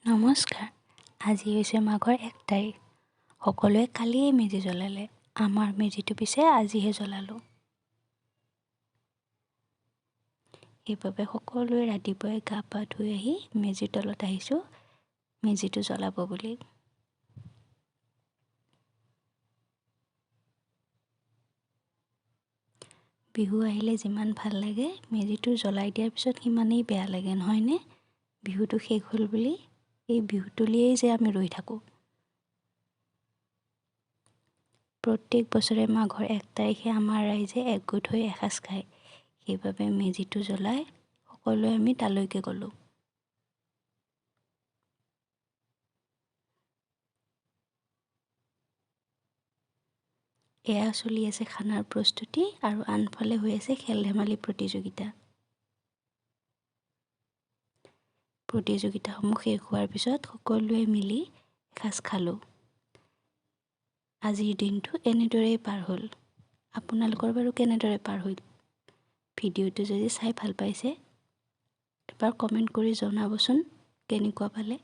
নমস্কাৰ। আজি হৈছে মাঘৰ 1 তাৰিখ। সকলোৱে কালিয়ে মেজি জ্বলালে। আমাৰ মেজিটো পিছে আজিহে জ্বলালোঁ। সেইবাবে সকলোৱে ৰাতিপুৱাই গা পা ধুই আহি মেজিৰ তলত আহিছোঁ মেজিটো জ্বলাব বুলি। বিহু আহিলে যিমান ভাল লাগে, মেজিটো জ্বলাই দিয়াৰ পিছত সিমানেই বেয়া লাগে, নহয়নে? বিহুটো শেষ হ'ল বুলি এই বিহুতলিয়েই যে আমি ৰৈ থাকোঁ। প্ৰত্যেক বছৰে মাঘৰ 1 তাৰিখে আমাৰ ৰাইজে একগোট হৈ এসাঁজ খায়। সেইবাবে মেজিটো জ্বলাই সকলোৱে আমি তালৈকে গ'লোঁ। এয়া চলি আছে খানাৰ প্ৰস্তুতি আৰু আনফালে হৈ আছে খেল ধেমালি প্ৰতিযোগিতা। প্ৰতিযোগিতাসমূহ শেষ হোৱাৰ পিছত সকলোৱে মিলি এসাঁজ খালোঁ। আজিৰ দিনটো এনেদৰেই পাৰ হ'ল। আপোনালোকৰ বাৰু কেনেদৰে পাৰ হ'ল? ভিডিঅ'টো যদি চাই ভাল পাইছে, এবাৰ কমেণ্ট কৰি জনাবচোন কেনেকুৱা পালে।